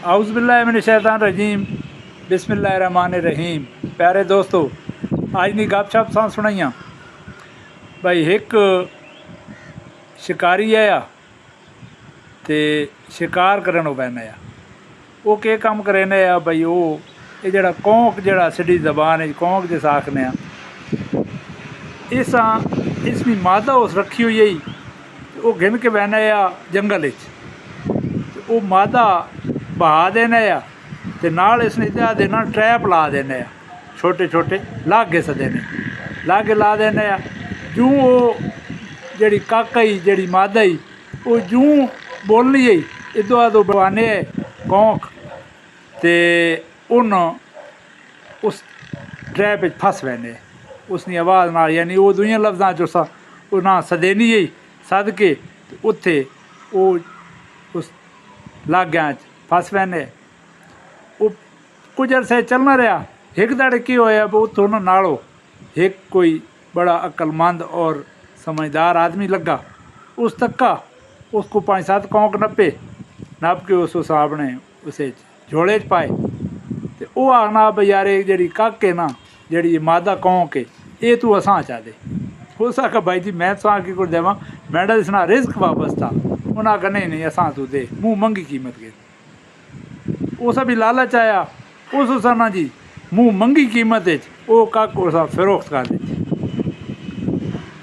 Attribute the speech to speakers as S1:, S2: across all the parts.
S1: आउज़ुबिल्लाहिमिनश्शैतानिर्रजीम बिस्मिल्लाहिर्रहमानिर्रहीम। प्यारे दोस्तों, आज दी गपशप सां सुनाइयां भाई। एक शिकारी आया तो शिकार करन पैना आ। वो के काम करेने आ भाई, वो ये जड़ा कौंक जड़ा सिटी जबान है कौंक जिस आखने आ, इसकी मादा उस रखी हुई है। वो घिन के बहना आ जंगल वो मादा बहा देना आ ते नाल इसने क्या देना, ट्रैप ला देने आ, छोटे छोटे लागे सदे ने लागे ला देने आ। जूं वो जड़ी काका जड़ी मादा वो जूं बोलनी है इदो अदो बवाने कौंक ते उन उस ट्रैप फस पैने उसकी आवाज़ नाल, यानी वो दुइया लफ्ज़ां चो सा ना सदेनी है सद के उत्थे वो उस लाग्या फस पैने। वो कुछ अरसे चलना रहा। एक दाड़े की होया उतो ना नालों एक कोई बड़ा अक्लमंद और समझदार आदमी लगा। उस तक्का उसको 5-7 कौंक नप के उस आपने उसे झोले च पाए। तो वह आखना भाई यार जी काके ना जी मादा कौंक है ये तू असां चा दे। उस आखा भाई जी मैं तुसा की कुछ देव, मैडा इसना रिस्क वापस था। उन्हें आखा नहीं असां तू दे, मुँह मंगी कीमत के। उस भी लालच आया उस ना जी मुँह मंगी कीमत वो कक उस फिरोख्त कर दी।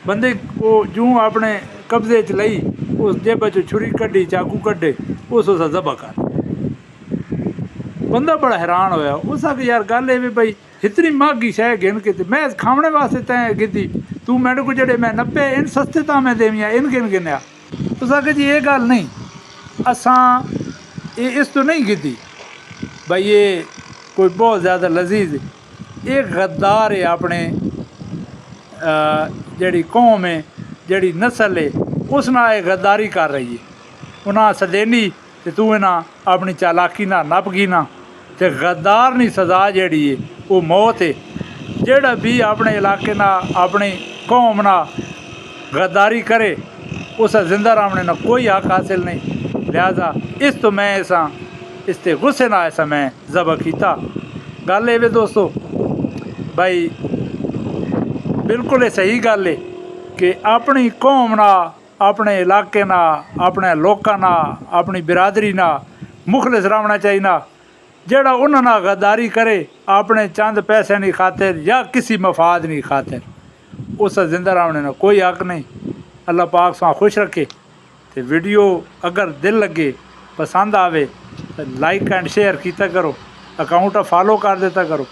S1: बंदे वो जूं अपने कब्जे च लई उस जेब चो छुरी कड्डी चाकू कड्डे उस जबा कर। बंदा बड़ा हैरान होया। उस आख यार गल ये भाई इतनी महंगी शह गिन के मैं खाने वास्ते तैं गिद्धी, तू मैडे को जड़े मैं 90 इन सस्ते तां मैं देवियां इन गिनया। उस आख जी ये गल नहीं, असां इस तो नहीं गिद्धी भाई, ये कोई बहुत ज़्यादा लजीज ये गद्दार है अपने जड़ी कौम है जड़ी नस्ल है उस ना ये गद्दारी कर रही है। उन्हें सदेनी तो तू इन्हें अपनी चालाकी ना नप गई ना, तो गद्दार नी सज़ा जड़ी है वो मौत है। जेड़ा भी अपने इलाके ना अपनी कौम ना गद्दारी करे उस जिंदा रहने ना कोई हक हासिल नहीं। लिहाजा इस तो मैं ऐसा इसते गुस्से ना ऐसा मैं ज़बह किया। गल ये दोस्तों भाई बिल्कुल ये सही गल है कि अपनी कौम ना अपने इलाके ना अपने लोगों ना अपनी बिरादरी ना मुखलिस रहना चाहिए ना। जेड़ा उन्होंने गद्दारी करे अपने चंद पैसे नहीं खातिर या किसी मफाद नहीं खातिर उस जिंदा रहने ना कोई हक नहीं। अल्लाह पाक सा खुश रखे। तो वीडियो अगर दिल लगे पसंद आवे तो लाइक एंड शेयर किया करो, अकाउंट फॉलो कर देता करो।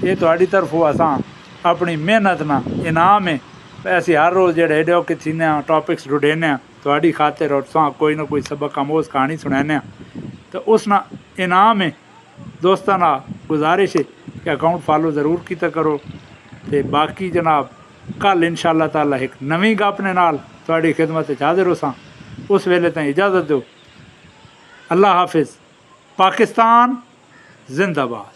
S1: ये थोड़ी तरफों असां अपनी मेहनत ना इनाम है। ऐसे हर रोज़ जेडे एडो कि थीने टॉपिक्स ढूंढने थोड़ी खातिर और तुम कोई ना कोई सबक आमोज कहानी सुनाने तो उस ना इनाम है। दोस्तों ना गुजारिश है कि अकाउंट फॉलो ज़रूर किया करो। तो बाकी जनाब कल इंशाअल्लाह ताला एक नवी गप ने नाल थोड़ी खिदमत हाजिर हो सा। उस वेले ताईं इजाज़त दो। अल्लाह हाफिज़। पाकिस्तान जिंदाबाद।